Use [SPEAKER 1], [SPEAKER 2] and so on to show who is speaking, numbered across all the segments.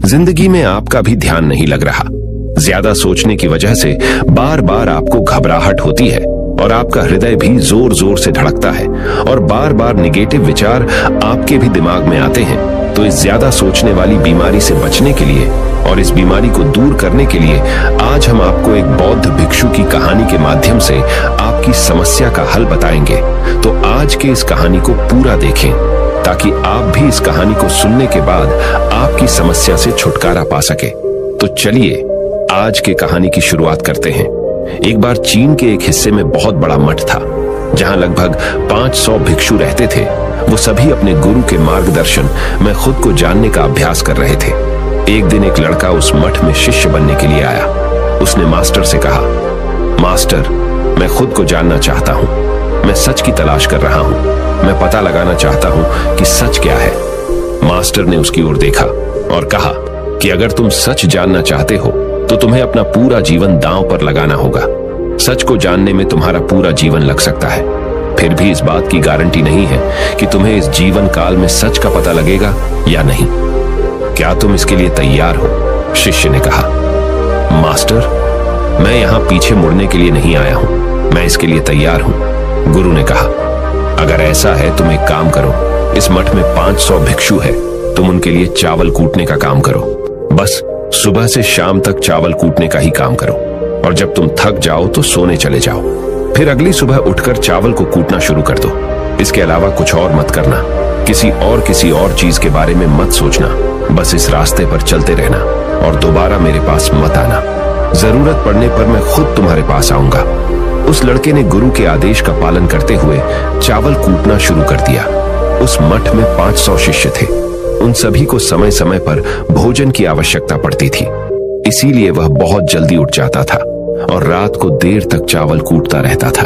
[SPEAKER 1] जिंदगी में आपका भी ध्यान नहीं लग रहा। ज्यादा सोचने की वजह से बार बार आपको घबराहट होती है और आपका हृदय भी जोर जोर से धड़कता है और बार बार निगेटिव विचार आपके भी दिमाग में आते हैं। तो इस ज्यादा सोचने वाली बीमारी से बचने के लिए और इस बीमारी को दूर करने के लिए आज हम आपको एक बौद्ध भिक्षु की कहानी के माध्यम से आपकी समस्या का हल बताएंगे। तो आज के इस कहानी को पूरा देखें ताकि आप भी इस कहानी को सुनने के बाद आपकी समस्या से छुटकारा पा सके। तो चलिए आज के कहानी की शुरुआत करते हैं। एक बार चीन के एक हिस्से में बहुत बड़ा मठ था जहां लगभग 500 भिक्षु रहते थे। वो सभी अपने गुरु के मार्गदर्शन में खुद को जानने का अभ्यास कर रहे थे। एक दिन एक लड़का उस मठ में शिष्य बनने के लिए आया। उसने मास्टर से कहा, मास्टर, मैं खुद को जानना चाहता हूं। मैं सच की तलाश कर रहा हूं। मैं पता लगाना चाहता हूं कि सच क्या है। मास्टर ने उसकी ओर देखा और कहा कि अगर तुम सच जानना चाहते हो तो तुम्हें अपना पूरा जीवन दांव पर लगाना होगा। सच को जानने में तुम्हारा पूरा जीवन लग सकता है, फिर भी इस बात की गारंटी नहीं है कि तुम्हें इस जीवन काल में सच का पता लगेगा या नहीं। क्या तुम इसके लिए तैयार हो? शिष्य ने कहा। मास्टर, मैं यहां पीछे मुड़ने के लिए नहीं आया हूं, मैं इसके लिए तैयार हूं। गुरु ने कहा, अगर ऐसा है तुम एक काम करो, इस मठ में 500 भिक्षु है, तुम उनके लिए चावल कूटने का काम करो। बस सुबह से शाम तक चावल कूटने का ही काम करो और जब तुम थक जाओ तो सोने चले जाओ। फिर अगली सुबह उठकर चावल को कूटना शुरू कर दो। इसके अलावा कुछ और मत करना। किसी और चीज के बारे में मत सोचना। बस इस रास्ते पर चलते रहना और दोबारा मेरे पास मत आना। जरूरत पड़ने पर मैं खुद तुम्हारे पास आऊंगा। उस लड़के ने गुरु के आदेश का पालन करते हुए चावल कूटना शुरू कर दिया। उस मठ में 500 शिष्य थे। उन सभी को समय समय पर भोजन की आवश्यकता पड़ती थी, इसीलिए वह बहुत जल्दी उठ जाता था और रात को देर तक चावल कूटता रहता था।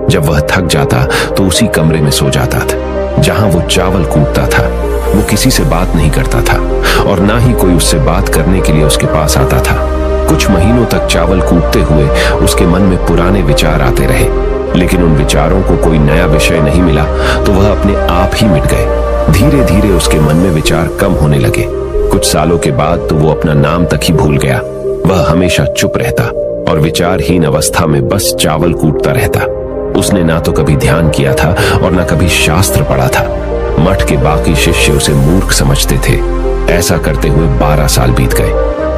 [SPEAKER 1] जब वह थक जाता तो उसी कमरे में सो जाता था जहां वो चावल कूटता था। वो किसी से बात नहीं करता था और ना ही कोई उससे बात करने के लिए उसके पास आता था। कुछ महीनों तक चावल कूटते हुए उसके मन में पुराने विचार आते रहे, लेकिन उन विचारों को कोई नया विषय नहीं मिला तो वह अपने आप ही मिट गए। धीरे धीरे उसके मन में विचार कम होने लगे। कुछ सालों के बाद तो वो अपना नाम तक ही भूल गया। वह हमेशा चुप रहता और विचारहीन अवस्था में बस चावल कूटता रहता। उसने ना तो कभी ध्यान किया था और ना कभी शास्त्र पढ़ा था। मठ के बाकी शिष्य उसे मूर्ख समझते थे। ऐसा करते हुए 12 साल बीत गए।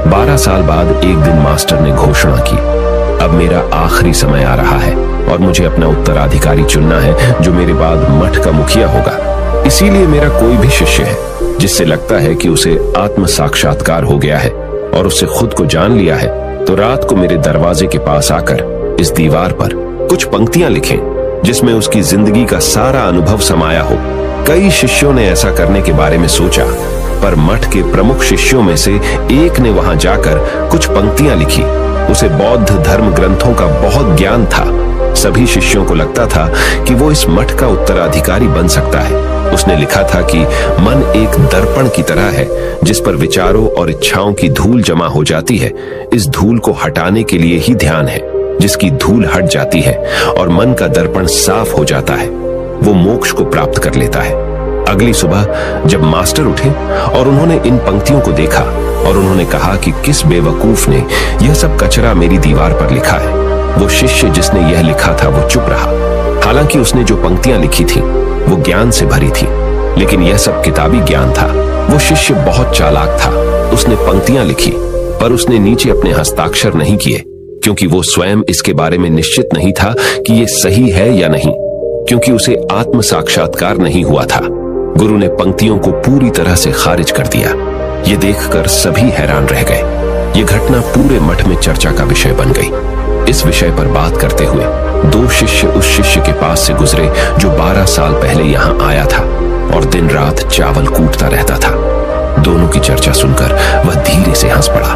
[SPEAKER 1] 12 साल बाद एक दिन मास्टर ने घोषणा की, अब मेरा आखिरी समय आ रहा है और मुझे अपना उत्तराधिकारी चुनना है जो मेरे बाद मठ का मुखिया होगा। इसीलिए मेरा कोई भी शिष्य है जिससे लगता है कि उसे आत्म साक्षात्कार हो गया है और उससे खुद को जान लिया है, तो रात को मेरे दरवाजे के पास आकर इस दीवार पर कुछ पंक्तियां लिखें जिसमें उसकी जिंदगी का सारा अनुभव समाया हो। कई शिष्यों ने ऐसा करने के बारे में सोचा, पर मठ के प्रमुख शिष्यों में से एक ने वहां जाकर कुछ पंक्तियां लिखी। उसे बौद्ध धर्म ग्रंथों का बहुत ज्ञान था। सभी शिष्यों को लगता था कि वो इस मठ का उत्तराधिकारी बन सकता है। उसने लिखा था कि मन एक दर्पण की तरह है जिस पर विचारों और इच्छाओं की धूल जमा हो जाती है। इस धूल को हटाने के लिए ही ध्यान है। जिसकी धूल हट जाती है और मन का दर्पण साफ हो जाता है, वो मोक्ष को प्राप्त कर लेता है। अगली सुबह जब मास्टर उठे और उन्होंने इन पंक्तियों को देखा और उन्होंने कहा कि किस बेवकूफ ने यह सब कचरा मेरी दीवार पर लिखा है। वो शिष्य जिसने यह लिखा था वो चुप रहा। हालांकि उसने जो पंक्तियां लिखी थी वो ज्ञान से भरी थी, लेकिन यह सब किताबी ज्ञान था। वो शिष्य बहुत चालाक था। उसने पंक्तियां लिखी पर उसने नीचे अपने हस्ताक्षर नहीं किए, क्योंकि वो स्वयं इसके बारे में निश्चित नहीं था कि ये सही है या नहीं, क्योंकि उसे आत्म साक्षात्कार नहीं हुआ था। गुरु ने पंक्तियों को पूरी तरह से खारिज कर दिया। ये देखकर सभी हैरान रह गए। ये घटना पूरे मठ में चर्चा का विषय बन गई। इस विषय पर बात करते हुए 2 शिष्य उस शिष्य के पास से गुजरे जो 12 साल पहले यहां आया था और दिन रात चावल कूटता रहता था। दोनों की चर्चा सुनकर वह धीरे से हंस पड़ा।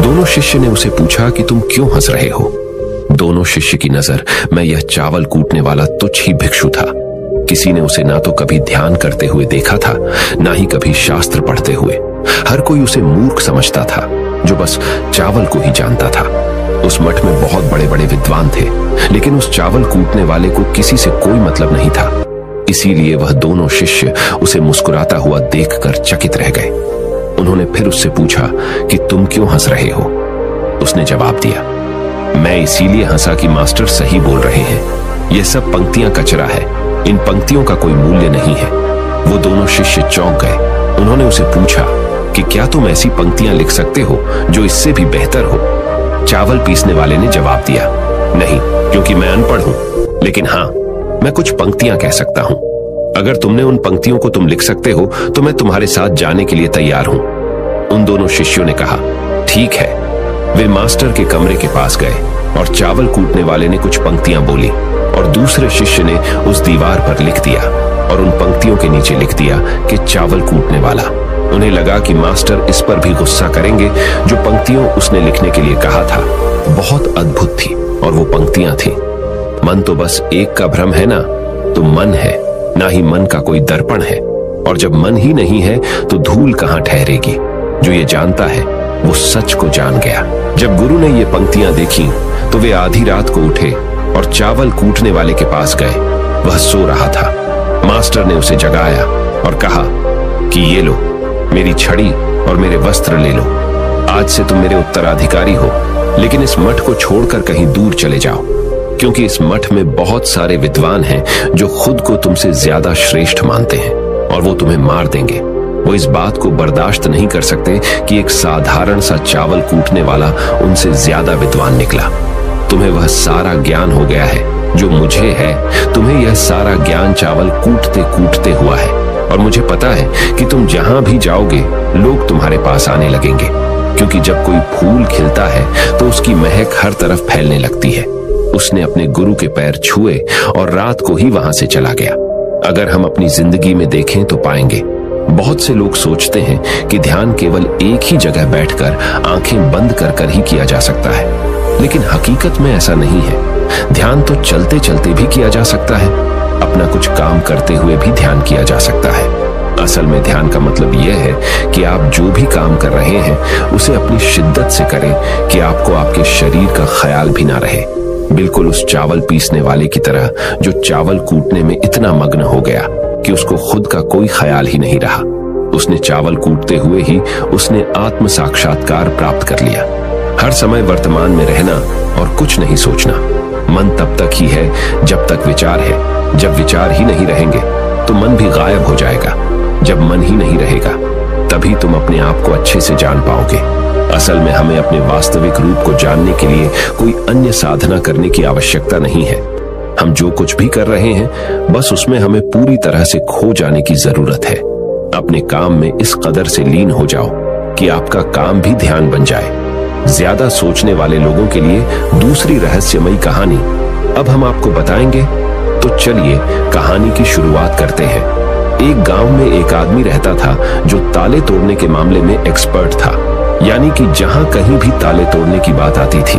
[SPEAKER 1] दोनों शिष्य ने उसे पूछा कि तुम क्यों हंस रहे हो? दोनों शिष्य की नजर में यह चावल कूटने वाला तुच्छ ही भिक्षु था। किसी ने उसे ना तो कभी ध्यान करते हुए देखा था, ना ही कभी शास्त्र पढ़ते हुए। हर कोई उसे मूर्ख समझता था जो बस चावल को ही जानता था। उस मठ में बहुत बड़े बड़े विद्वान थे, लेकिन उस चावल कूटने वाले को किसी से कोई मतलब नहीं था। इसीलिए वह दोनों शिष्य उसे मुस्कुराता हुआ देखकर चकित रह गए। उन्होंने फिर उससे पूछा कि तुम क्यों हंस रहे हो। उसने जवाब दिया, मैं इसीलिए हंसा कि मास्टर सही बोल रहे हैं। यह सब पंक्तियां कचरा है, इन पंक्तियों का कोई मूल्य नहीं है। वो दोनों शिष्य चौंक गए। उन्होंने उसे पूछा कि क्या तुम ऐसी पंक्तियां लिख सकते हो जो इससे भी बेहतर हो। चावल पीसने वाले ने जवाब दिया, नहीं, क्योंकि मैं अनपढ़ हूं, लेकिन हाँ, मैं कुछ पंक्तियां कह सकता हूं। अगर तुमने उन पंक्तियों को तुम लिख सकते हो तो मैं तुम्हारे साथ जाने के लिए तैयार हूं। उन दोनों शिष्यों ने कहा, ठीक है। वे मास्टर के कमरे के पास गए और चावल कूटने वाले ने कुछ पंक्तियां बोली और दूसरे शिष्य ने उस दीवार पर लिख दिया और उन पंक्तियों के नीचे लिख दिया कि चावल कूटने वाला। उन्हें लगा कि मास्टर इस पर भी गुस्सा करेंगे। जो पंक्तियों उसने लिखने के लिए कहा था बहुत अद्भुत थी और वो पंक्तियां थी, मन तो बस एक का भ्रम है ना, तो मन है, ना ही मन का कोई दर्पण है। और जब मन ही नहीं है तो धूल कहां ठहरेगी। जो ये जानता है वो सच को जान गया। जब गुरु ने ये पंक्तियां देखी तो वे आधी रात को उठे और चावल कूटने वाले के पास गए। वह सो रहा था। मास्टर ने उसे जगाया और कहा कि ये लो, मेरी छड़ी और मेरे वस्त्र ले लो। आज से तुम मेरे उत्तराधिकारी हो, लेकिन इस मठ को छोड़कर कहीं दूर चले जाओ, क्योंकि इस मठ में बहुत सारे विद्वान हैं जो खुद को तुमसे ज्यादा श्रेष्ठ मानते हैं और वो तुम्हें मार देंगे। वो इस बात को बर्दाश्त नहीं कर सकते कि एक साधारण सा चावल कूटने वाला उनसे ज्यादा विद्वान निकला। तुम्हें वह सारा ज्ञान हो गया है जो मुझे है। तुम्हें यह सारा ज्ञान चावल कूटते कूटते हुआ है और मुझे पता है कि तुम जहां भी जाओगे लोग तुम्हारे पास आने लगेंगे, क्योंकि जब कोई फूल खिलता है तो उसकी महक हर तरफ फैलने लगती है। उसने अपने गुरु के पैर छुए और रात को ही वहां से चला गया। अगर हम अपनी जिंदगी में देखें तो पाएंगे बहुत से लोग सोचते हैं कि ध्यान केवल एक ही जगह बैठकर आंखें बंद कर ही किया जा सकता है, लेकिन हकीकत में ऐसा नहीं है। ध्यान तो चलते चलते भी किया जा सकता है। अपना कुछ काम करते हुए भी ध्यान किया जा सकता है। असल में ध्यान का मतलब यह है कि आप जो भी काम कर रहे हैं उसे अपनी शिद्दत से करें कि आपको आपके शरीर का ख्याल भी ना रहे। बिल्कुल उस चावल पीसने वाले की तरह जो चावल कूटने में इतना मग्न हो गया कि उसको खुद का कोई ख्याल ही नहीं रहा। उसने चावल कूटते हुए ही उसने आत्म साक्षात्कार प्राप्त कर लिया। हर समय वर्तमान में रहना और कुछ नहीं सोचना। मन तब तक ही है जब तक विचार है। जब विचार ही नहीं रहेंगे तो मन भी गायब हो जाएगा। जब मन ही नहीं रहेगा तभी तुम अपने आप को अच्छे से जान पाओगे। असल में हमें अपने वास्तविक रूप को जानने के लिए कोई अन्य साधना करने की आवश्यकता नहीं है। हम जो कुछ भी कर रहे हैं बस उसमें हमें पूरी तरह से खो जाने की जरूरत है। अपने काम में इस कदर से लीन हो जाओ कि आपका काम भी ध्यान बन जाए। ज्यादा सोचने वाले लोगों के लिए दूसरी रहस्यमयी कहानी अब हम आपको बताएंगे। तो चलिए कहानी की शुरुआत करते हैं। एक गांव में एक आदमी रहता था जो ताले तोड़ने के मामले में एक्सपर्ट था, यानी कि जहां कहीं भी ताले तोड़ने की बात आती थी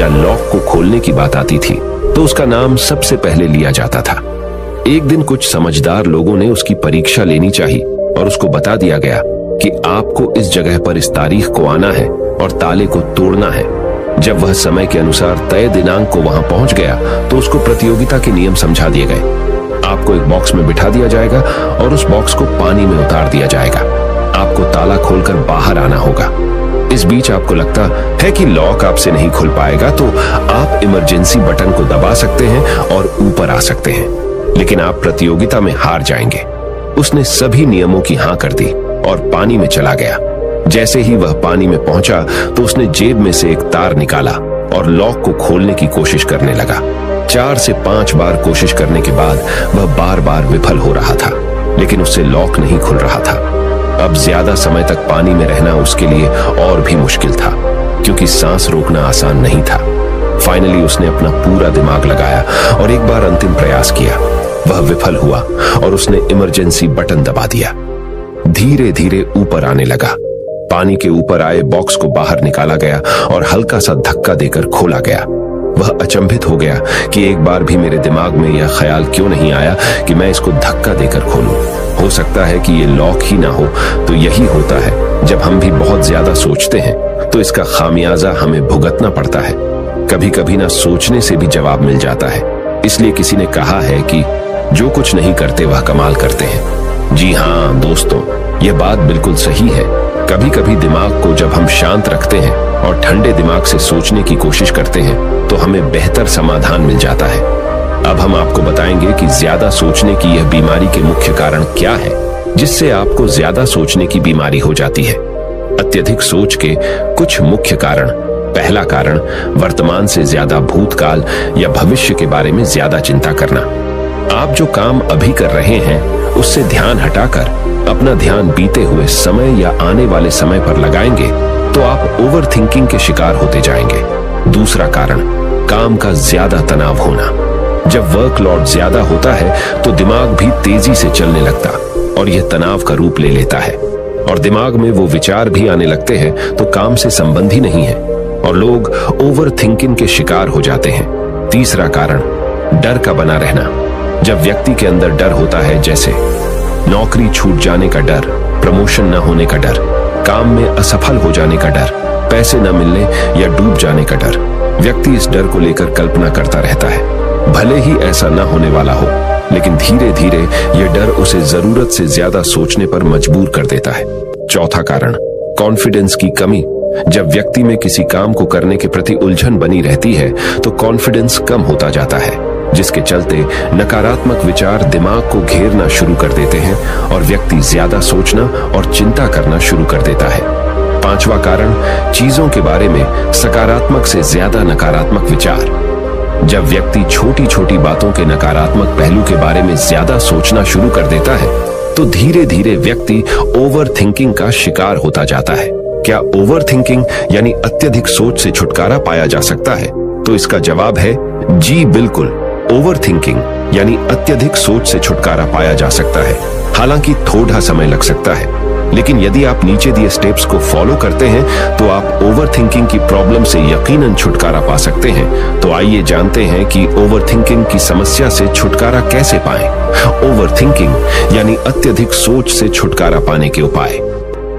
[SPEAKER 1] या लॉक को खोलने की बात आती थी तो उसका नाम सबसे पहले लिया जाता था। एक दिन कुछ समझदार लोगों ने उसकी परीक्षा लेनी चाहिए और उसको बता दिया गया कि आपको इस जगह पर इस तारीख को आना है और ताले को तोड़ना है। जब वह समय के अनुसार तय दिनांक को वहां पहुंच गया तो उसको प्रतियोगिता के नियम समझा दिए गए। आपको एक बॉक्स में बिठा दिया जाएगा और उस बॉक्स को पानी में उतार दिया जाएगा। आपको ताला खोलकर बाहर आना होगा। इस बीच आपको लगता है कि लॉक आपसे नहीं खुल पाएगा तो आप इमरजेंसी बटन को दबा सकते हैं और ऊपर आ सकते हैं, लेकिन आप प्रतियोगिता में हार जाएंगे। उसने सभी नियमों की हां कर दी और पानी में चला गया। जैसे ही वह पानी में पहुंचा तो उसने जेब में से एक तार निकाला और लॉक को खोलने की कोशिश करने लगा। 4 से 5 बार कोशिश करने के बाद वह बार बार विफल हो रहा था, लेकिन उससे लॉक नहीं खुल रहा था। अब ज्यादा समय तक पानी में रहना उसके लिए और भी मुश्किल था, क्योंकि सांस रोकना आसान नहीं था। फाइनली उसने अपना पूरा दिमाग लगाया और एक बार अंतिम प्रयास किया। वह विफल हुआ और उसने इमरजेंसी बटन दबा दिया। धीरे धीरे ऊपर आने लगा। पानी के ऊपर आए बॉक्स को बाहर निकाला गया और हल्का सा धक्का देकर खोला गया। वह अचंभित हो गया कि एक बार भी मेरे दिमाग में यह ख्याल क्यों नहीं आया कि मैं इसको धक्का देकर खोलूं। हो सकता है कि ये लॉक ही ना हो। तो यही होता है, जब हम भी बहुत ज्यादा सोचते हैं तो इसका खामियाजा हमें भुगतना पड़ता है। कभी कभी ना सोचने से भी जवाब मिल जाता है। इसलिए किसी ने कहा है कि जो कुछ नहीं करते वह कमाल करते हैं। जी हाँ दोस्तों, यह बात बिल्कुल सही है। कभी कभी दिमाग को जब हम शांत रखते हैं और ठंडे दिमाग से सोचने की कोशिश करते हैं तो हमें बेहतर समाधान मिल जाता है। अब हम आपको बताएंगे कि ज्यादा सोचने की यह बीमारी के मुख्य कारण क्या है, जिससे आपको ज्यादा सोचने की बीमारी हो जाती है। अत्यधिक सोच के कुछ मुख्य कारण। पहला कारण, वर्तमान से ज्यादा भूतकाल या भविष्य के बारे में ज्यादा चिंता करना। आप जो काम अभी कर रहे हैं उससे ध्यान हटाकर अपना ध्यान बीते हुए समय या आने वाले समय पर लगाएंगे तो आप ओवर थिंकिंग के शिकार होते जाएंगे। दूसरा कारण, काम का ज्यादा तनाव होना। जब वर्कलोड ज्यादा होता है तो दिमाग भी तेजी से चलने लगता और यह तनाव का रूप ले लेता है और दिमाग में वो विचार भी आने लगते हैं तो काम से संबंध ही नहीं है और लोग ओवर थिंकिंग के शिकार हो जाते हैं। तीसरा कारण, डर का बना रहना। जब व्यक्ति के अंदर डर होता है, जैसे नौकरी छूट जाने का डर, प्रमोशन न होने का डर, काम में असफल हो जाने का डर, पैसे न मिलने या डूब जाने का डर, व्यक्ति इस डर को लेकर कल्पना करता रहता है। भले ही ऐसा न होने वाला हो, लेकिन धीरे धीरे यह डर उसे जरूरत से ज्यादा सोचने पर मजबूर कर देता है। चौथा कारण, कॉन्फिडेंस की कमी। जब व्यक्ति में किसी काम को करने के प्रति उलझन बनी रहती है तो कॉन्फिडेंस कम होता जाता है, जिसके चलते नकारात्मक विचार दिमाग को घेरना शुरू कर देते हैं और व्यक्ति ज्यादा सोचना और चिंता करना शुरू कर देता है। पांचवा कारण, चीजों के बारे में सकारात्मक से ज्यादा नकारात्मक विचार। जब व्यक्ति छोटी छोटी बातों के नकारात्मक पहलू के बारे में ज्यादा सोचना शुरू कर देता है तो धीरे धीरे व्यक्ति ओवर थिंकिंग का शिकार होता जाता है। क्या ओवर थिंकिंग यानी अत्यधिक सोच से छुटकारा पाया जा सकता है? तो इसका जवाब है जी बिल्कुल। ओवर थिंकिंग यानी अत्यधिक सोच से छुटकारा पाया जा सकता है, हालांकि थोड़ा समय लग सकता है, लेकिन यदि आप नीचे दिए स्टेप्स को फॉलो करते हैं तो आप ओवर थिंकिंग की प्रॉब्लम से यकीनन छुटकारा पा सकते हैं। तो आइए जानते हैं कि ओवर थिंकिंग की समस्या से छुटकारा कैसे पाएं। ओवर थिंकिंग यानी अत्यधिक सोच से छुटकारा पाने के उपाय।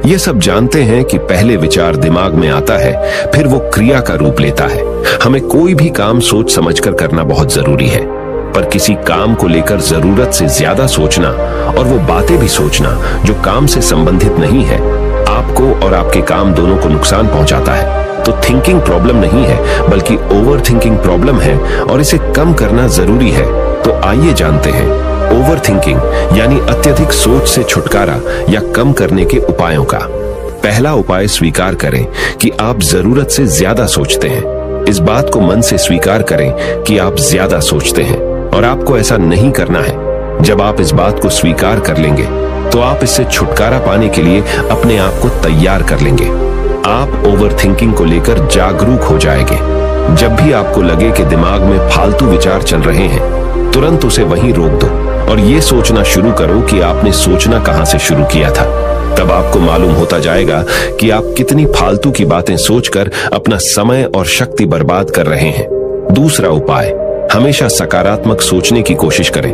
[SPEAKER 1] ये सब जानते हैं कि पहले विचार दिमाग में आता है, फिर वो क्रिया का रूप लेता है। हमें कोई भी काम सोच समझकर करना बहुत जरूरी है, पर किसी काम को लेकर जरूरत से ज्यादा सोचना और वो बातें भी सोचना जो काम से संबंधित नहीं है, आपको और आपके काम दोनों को नुकसान पहुंचाता है। तो थिंकिंग प्रॉब्लम नहीं है, बल्कि ओवर थिंकिंग प्रॉब्लम है और इसे कम करना जरूरी है। तो आइए जानते हैं ओवर थिंकिंग यानी अत्यधिक सोच से छुटकारा या कम करने के उपायों का। पहला उपाय, स्वीकार करें कि आप जरूरत से ज्यादा सोचते हैं। इस बात को मन से स्वीकार करें कि आप ज्यादा सोचते हैं और आपको ऐसा नहीं करना है। जब आप इस बात को स्वीकार कर लेंगे तो आप इससे छुटकारा पाने के लिए अपने आप को तैयार कर लेंगे। आप ओवर थिंकिंग को लेकर जागरूक हो जाएंगे। जब भी आपको लगे कि दिमाग में फालतू विचार चल रहे हैं, तुरंत उसे वहीं रोक दो और ये सोचना शुरू करो कि आपने सोचना कहां से शुरू किया था। तब आपको मालूम होता जाएगा कि आप कितनी फालतू की बातें सोचकर अपना समय और शक्ति बर्बाद कर रहे हैं। दूसरा उपाय, हमेशा सकारात्मक सोचने की कोशिश करें।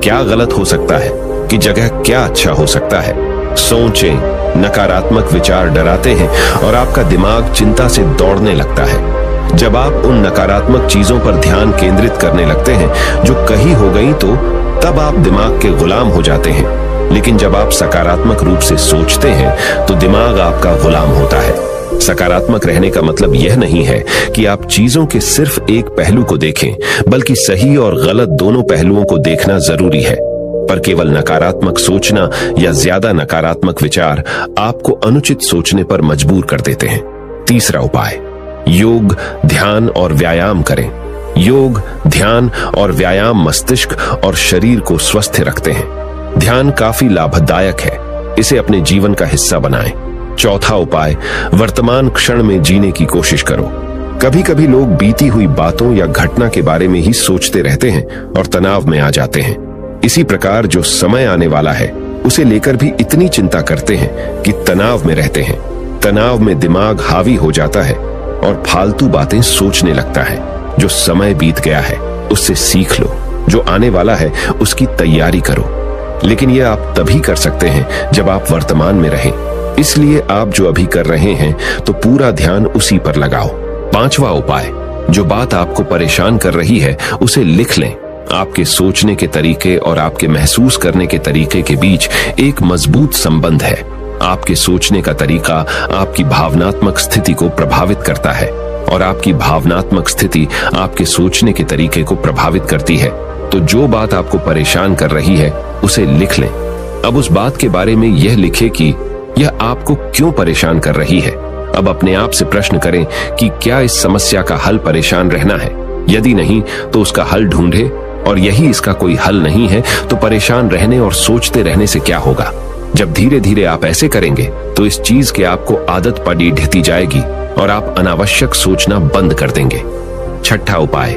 [SPEAKER 1] क्या गलत हो सकता है कि जगह क्या अच्छा हो सकता है। सोचें। नकारात्मक विचार डराते हैं और आपका दिमाग चिंता से दौड़ने लगता है। जब आप उन नकारात्मक चीजों पर ध्यान केंद्रित करने लगते हैं जो कहीं हो गई, तो तब आप दिमाग के गुलाम हो जाते हैं। लेकिन जब आप सकारात्मक रूप से सोचते हैं तो दिमाग आपका गुलाम होता है। सकारात्मक रहने का मतलब यह नहीं है कि आप चीजों के सिर्फ एक पहलू को देखें, बल्कि सही और गलत दोनों पहलुओं को देखना जरूरी है। पर केवल नकारात्मक सोचना या ज्यादा नकारात्मक विचार आपको अनुचित सोचने पर मजबूर कर देते हैं। तीसरा उपाय, योग, ध्यान और व्यायाम करें। योग, ध्यान और व्यायाम मस्तिष्क और शरीर को स्वस्थ रखते हैं। ध्यान काफी लाभदायक है, इसे अपने जीवन का हिस्सा बनाएं। चौथा उपाय, वर्तमान क्षण में जीने की कोशिश करो। कभी कभी लोग बीती हुई बातों या घटना के बारे में ही सोचते रहते हैं और तनाव में आ जाते हैं। इसी प्रकार जो समय आने वाला है उसे लेकर भी इतनी चिंता करते हैं कि तनाव में रहते हैं। तनाव में दिमाग हावी हो जाता है और फालतू बातें सोचने लगता है। जो समय बीत गया है उससे सीख लो, जो आने वाला है उसकी तैयारी करो। लेकिन यह आप तभी कर सकते हैं जब आप वर्तमान में रहें। इसलिए आप जो अभी कर रहे हैं तो पूरा ध्यान उसी पर लगाओ। पांचवा उपाय, जो बात आपको परेशान कर रही है उसे लिख लें। आपके सोचने के तरीके और आपके महसूस करने के तरीके के बीच एक मजबूत संबंध है। आपके सोचने का तरीका आपकी भावनात्मक स्थिति को प्रभावित करता है और आपकी भावनात्मक स्थिति आपके सोचने के तरीके को प्रभावित करती है। तो जो बात आपको परेशान कर रही है उसे लिख लें। अब उस बात के बारे में यह लिखें कि यह आपको क्यों परेशान कर रही है। अब अपने आप से प्रश्न करें कि क्या इस समस्या का हल परेशान रहना है। यदि नहीं तो उसका हल ढूंढे, और यही इसका कोई हल नहीं है तो परेशान रहने और सोचते रहने से क्या होगा। जब धीरे धीरे आप ऐसे करेंगे तो इस चीज के आपको आदत पड़ी ढहती जाएगी और आप अनावश्यक सोचना बंद कर देंगे। छठा उपाय,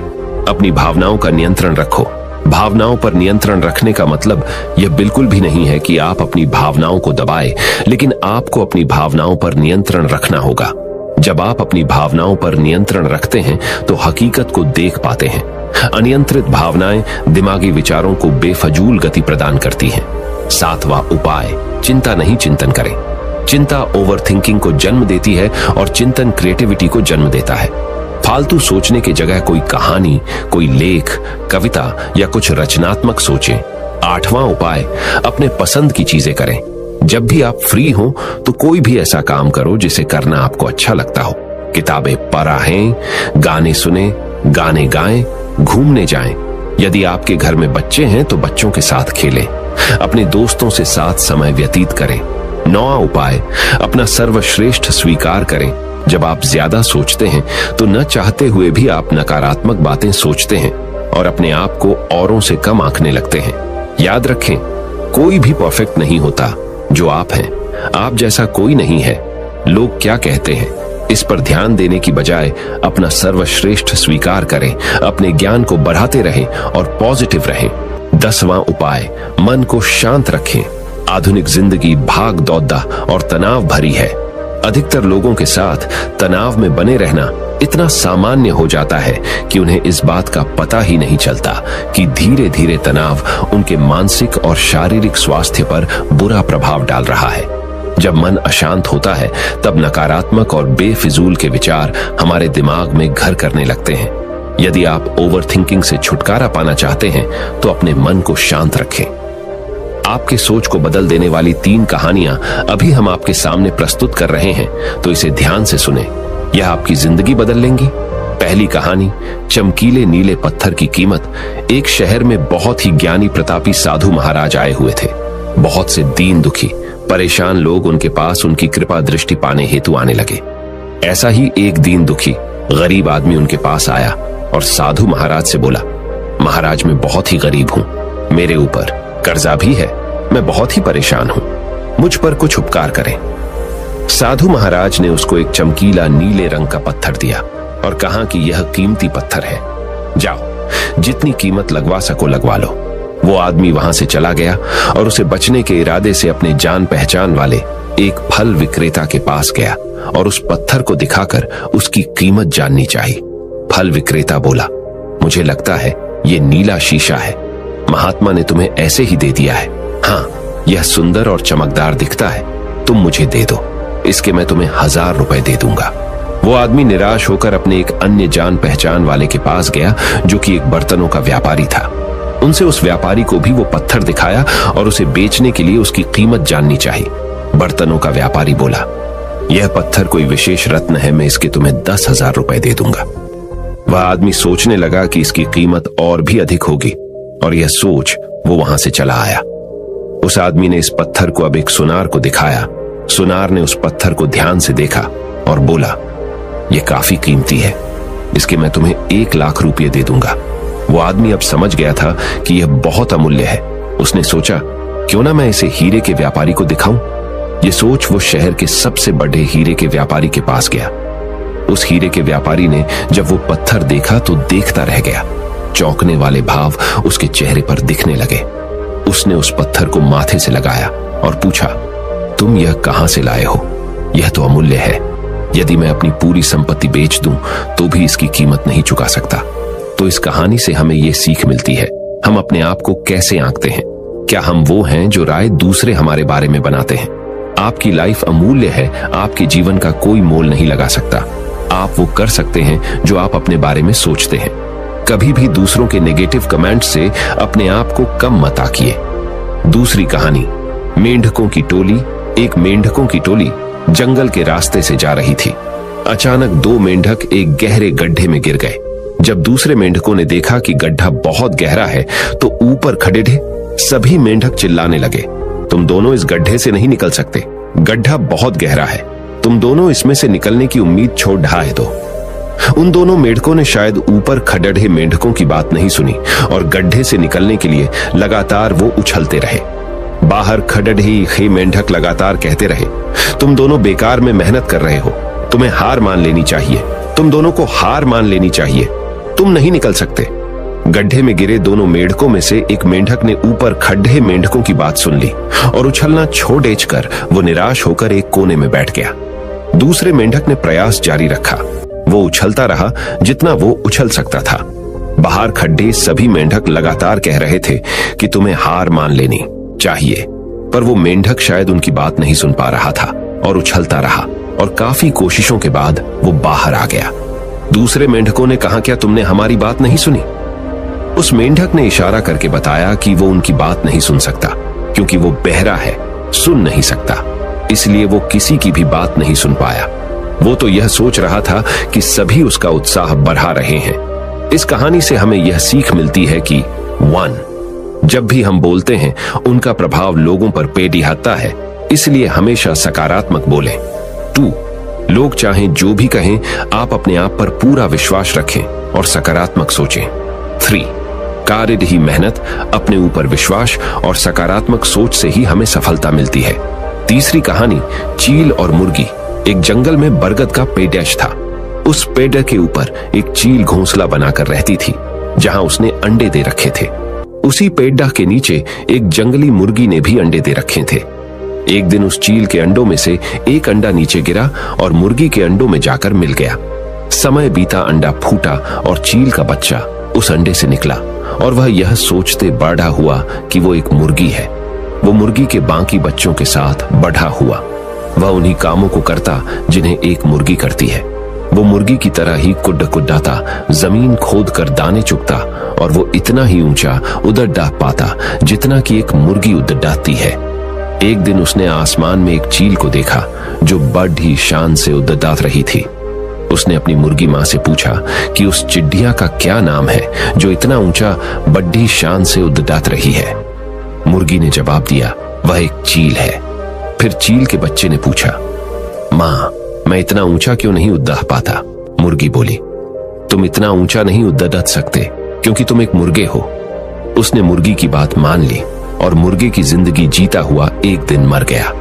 [SPEAKER 1] अपनी भावनाओं का नियंत्रण रखो। भावनाओं पर नियंत्रण रखने का मतलब यह बिल्कुल भी नहीं है कि आप अपनी भावनाओं को दबाएं, लेकिन आपको अपनी भावनाओं पर नियंत्रण रखना होगा। जब आप अपनी भावनाओं पर नियंत्रण रखते हैं तो हकीकत को देख पाते हैं। अनियंत्रित भावनाएं दिमागी विचारों को बेफजूल गति प्रदान करती हैं। सातवां उपाय, चिंता नहीं चिंतन करें। चिंता ओवरथिंकिंग को जन्म देती है और चिंतन क्रिएटिविटी को जन्म देता है। फालतू सोचने की जगह कोई कहानी, कोई लेख, कविता या कुछ रचनात्मक सोचें। आठवां उपाय, अपने पसंद की चीजें करें। जब भी आप फ्री हो तो कोई भी ऐसा काम करो जिसे करना आपको अच्छा लगता हो। किताबें पढ़ें, गाने सुने, गाने गाएं, घूमने जाएं। यदि आपके घर में बच्चे हैं तो बच्चों के साथ खेलें। अपने दोस्तों से साथ समय व्यतीत करें। नौवां उपाय, अपना सर्वश्रेष्ठ स्वीकार करें। जब आप ज्यादा सोचते हैं तो न चाहते हुए भी आप नकारात्मक बातें सोचते हैं और अपने आप को औरों से कम आंकने लगते हैं। याद रखें, कोई भी परफेक्ट नहीं होता। जो आप हैं, आप जैसा कोई नहीं है। लोग क्या कहते हैं इस पर ध्यान देने की बजाय अपना सर्वश्रेष्ठ स्वीकार करें, अपने ज्ञान को बढ़ाते रहें और पॉजिटिव रहें। 10वां उपाय, मन को शांत रखें। आधुनिक जिंदगी भाग दौड़ा और तनाव भरी है। अधिकतर लोगों के साथ तनाव में बने रहना इतना सामान्य हो जाता है कि उन्हें इस बात का पता ही नहीं चलता कि धीरे धीरे तनाव उनके मानसिक और शारीरिक स्वास्थ्य पर बुरा प्रभाव डाल रहा है। जब मन अशांत होता है तब नकारात्मक और बेफिजूल के विचार हमारे दिमाग में घर करने लगते हैं। यदि आप ओवरथिंकिंग से छुटकारा पाना चाहते हैं तो अपने मन को शांत रखें। आपके सोच को बदल देने वाली 3 कहानियां अभी हम आपके सामने प्रस्तुत कर रहे हैं, तो इसे ध्यान से सुने। यह आपकी जिंदगी बदल लेंगी। पहली कहानी, चमकीले नीले पत्थर की कीमत। एक शहर में बहुत ही ज्ञानी प्रतापी साधु महाराज आए हुए थे। बहुत से दीन दुखी परेशान लोग उनके पास उनकी कृपा दृष्टि पाने हेतु आने लगे। ऐसा ही एक दीन दुखी गरीब आदमी उनके पास आया और साधु महाराज से बोला, महाराज मैं बहुत ही गरीब हूं, मेरे ऊपर कर्जा भी है, मैं बहुत ही परेशान हूं, मुझ पर कुछ उपकार करें। साधु महाराज ने उसको एक चमकीला नीले रंग का पत्थर दिया और कहा कि यह कीमती पत्थर है, जाओ जितनी कीमत लगवा सको लगवा लो। वो आदमी वहां से चला गया और उसे बचने के इरादे से अपने जान पहचान वाले एक फल विक्रेता के पास गया और उस पत्थर को दिखाकर उसकी कीमत जाननी चाहिए। फल विक्रेता बोला, मुझे लगता है ये नीला शीशा है, महात्मा ने तुम्हें ऐसे ही दे दिया है। हाँ, यह सुंदर और चमकदार दिखता है, तुम मुझे दे दो, इसके मैं तुम्हें 1000 रुपए दे दूंगा। वो आदमी निराश होकर अपने एक अन्य जान पहचान वाले के पास गया जो कि एक बर्तनों का व्यापारी था। उनसे उस व्यापारी को भी वो पत्थर दिखाया और उसे बेचने के लिए उसकी कीमत जाननी चाहिए। बर्तनों का व्यापारी बोला, यह पत्थर कोई विशेष रत्न है, मैं इसके तुम्हें 10,000 रुपए दे दूंगा। वह आदमी सोचने लगा कि इसकी कीमत और भी अधिक होगी और यह सोच वो वहां से चला आया। उस आदमी ने इस पत्थर को अब एक सुनार को दिखाया। सुनार ने उस पत्थर को ध्यान से देखा और बोला, यह काफी कीमती है, इसके मैं तुम्हें 1 लाख रुपये दे दूंगा। वो आदमी अब समझ गया था कि यह बहुत अमूल्य है। उसने सोचा, क्यों ना मैं इसे हीरे के व्यापारी को दिखाऊं। यह सोच वो शहर के सबसे बड़े हीरे के व्यापारी के पास गया। उस हीरे के व्यापारी ने जब वो पत्थर देखा तो देखता रह गया। चौंकने वाले भाव उसके चेहरे पर दिखने लगे। उसने उस पत्थर को माथे से लगाया और पूछा, तुम यह कहां से लाए हो? यह तो अमूल्य है, यदि मैं अपनी पूरी संपत्ति बेच दूं तो भी इसकी कीमत नहीं चुका सकता। तो इस कहानी से हमें यह सीख मिलती है, हम अपने आप को कैसे आंकते हैं। क्या हम वो हैं जो राय दूसरे हमारे बारे में बनाते हैं? आपकी लाइफ अमूल्य है, आपके जीवन का कोई मोल नहीं लगा सकता। आप वो कर सकते हैं जो आप अपने बारे में सोचते हैं। कभी भी दूसरों के नेगेटिव कमेंट से अपने आप को कम मत आंकिए। दूसरी कहानी, मेंढकों की टोली एक मेंढकों की टोली जंगल के रास्ते से जा रही थी। अचानक दो मेंढक एक गहरे गड्ढे में गिर गए। जब दूसरे मेंढकों ने देखा कि गड्ढा बहुत गहरा है तो ऊपर खड़े सभी मेंढक चिल्लाने लगे, तुम दोनों इस गड्ढे से नहीं निकल सकते, गड्ढा बहुत गहरा है, तुम दोनों इसमें से निकलने की उम्मीद छोड़ ढाए दो। उन दोनों मेंढकों ने शायद ऊपर खड़े मेंढकों की बात नहीं सुनी और गड्ढे से निकलने के लिए लगातार वो उछलते रहे। बाहर खड़े मेंढक लगातार कहते रहे, तुम दोनों बेकार में मेहनत कर रहे हो, तुम्हें हार मान लेनी चाहिए, तुम दोनों को हार मान लेनी चाहिए, तुम नहीं निकल सकते। गड्ढे में गिरे दोनों मेंढकों में से एक मेंढक ने ऊपर खड़े मेंढकों की बात सुन ली और उछलना छोड़ कर वो निराश होकर एक कोने में बैठ गया। दूसरे मेंढक ने प्रयास जारी रखा। वो उछलता रहा जितना वो उछल सकता था। बाहर खड़े सभी मेंढक लगातार कह रहे थे कि तुम्हें हार मान लेनी चाहिए, पर वो मेंढक शायद उनकी बात नहीं सुन पा रहा था और उछलता रहा और काफी कोशिशों के बाद वो बाहर आ गया। दूसरे मेंढकों ने कहा, क्या तुमने हमारी बात नहीं सुनी? उस मेंढक ने इशारा करके बताया कि वो उनकी बात नहीं सुन सकता क्योंकि वो बहरा है, सुन नहीं सकता, इसलिए वो किसी की भी बात नहीं सुन पाया। वो तो यह सोच रहा था कि सभी उसका उत्साह बढ़ा रहे हैं। इस कहानी से हमें यह सीख मिलती है कि 1. जब भी हम बोलते हैं उनका प्रभाव लोगों पर पेड़िहाता है, इसलिए हमेशा सकारात्मक बोलें। 2. लोग चाहें जो भी कहें, आप अपने आप पर पूरा विश्वास रखें और सकारात्मक सोचें। 3. कार्य ही मेहनत, अपने ऊपर विश्वास और सकारात्मक सोच से ही हमें सफलता मिलती है। तीसरी कहानी, चील और मुर्गी। एक जंगल में बरगद का पेड़ था। उस पेड़ के ऊपर एक चील घोंसला बनाकर रहती थी जहां उसने अंडे दे रखे थे। उसी पेड़ के नीचे एक जंगली मुर्गी ने भी अंडे दे रखे थे। एक दिन उस चील के अंडों में से एक अंडा नीचे गिरा और मुर्गी के अंडों में जाकर मिल गया। समय बीता, अंडा फूटा और चील का बच्चा उस अंडे से निकला और वह यह सोचते बड़ा हुआ कि वो एक मुर्गी है। वो मुर्गी के बाकी बच्चों के साथ बढ़ा हुआ। वह उन्हीं कामों को करता जिन्हें एक मुर्गी करती है। वो मुर्गी की तरह ही कुड्डाता, जमीन खोद कर दाने चुगता और वो इतना ही ऊंचा उड़द डाह पाता जितना कि एक मुर्गी उड़द डाहती है। एक दिन उसने आसमान में एक चील को देखा जो बड़ी शान से उड़द डाह रही थी। उसने अपनी मुर्गी मां से पूछा कि उस चिड़िया का क्या नाम है जो इतना ऊंचा बड़ी शान से उड़द डाह रही है। मुर्गी ने जवाब दिया, वह एक चील है। फिर चील के बच्चे ने पूछा, मां, मैं इतना ऊंचा क्यों नहीं उड़ पाता? मुर्गी बोली, तुम इतना ऊंचा नहीं उड़ सकते क्योंकि तुम एक मुर्गे हो। उसने मुर्गी की बात मान ली और मुर्गे की जिंदगी जीता हुआ एक दिन मर गया।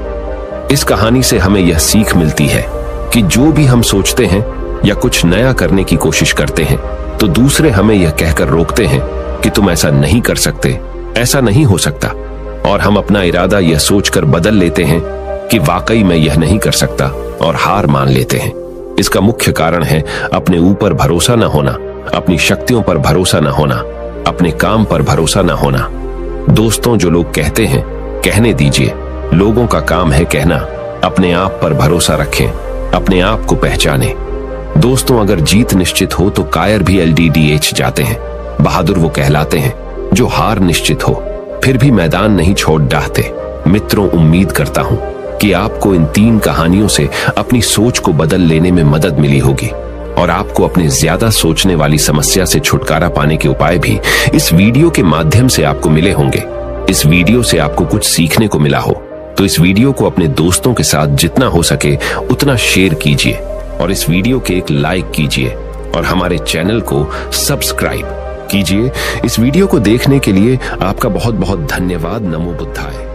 [SPEAKER 1] इस कहानी से हमें यह सीख मिलती है कि जो भी हम सोचते हैं या कुछ नया करने की कोशिश करते हैं तो दूसरे हमें यह कहकर रोकते हैं कि तुम ऐसा नहीं कर सकते, ऐसा नहीं हो सकता, और हम अपना इरादा यह सोचकर बदल लेते हैं कि वाकई मैं यह नहीं कर सकता और हार मान लेते हैं। इसका मुख्य कारण है अपने ऊपर भरोसा न होना, अपनी शक्तियों पर भरोसा न होना, अपने काम पर भरोसा न होना। दोस्तों, जो लोग कहते हैं कहने दीजिए, लोगों का काम है कहना। अपने आप पर भरोसा रखें, अपने आप को पहचानें। दोस्तों, अगर जीत निश्चित हो तो कायर भी LDDH जाते हैं। बहादुर वो कहलाते हैं जो हार निश्चित हो फिर भी मैदान नहीं छोड़ डाहते। मित्रों, उम्मीद करता हूं कि आपको इन 3 कहानियों से अपनी सोच को बदल लेने में मदद मिली होगी और आपको अपने ज्यादा सोचने वाली समस्या से छुटकारा पाने के उपाय भी इस वीडियो के माध्यम से आपको मिले होंगे। इस वीडियो से आपको कुछ सीखने को मिला हो तो इस वीडियो को अपने दोस्तों के साथ जितना हो सके उतना शेयर कीजिए और इस वीडियो के एक लाइक कीजिए और हमारे चैनल को सब्सक्राइब कीजिए। इस वीडियो को देखने के लिए आपका बहुत बहुत धन्यवाद। नमो बुद्धाय।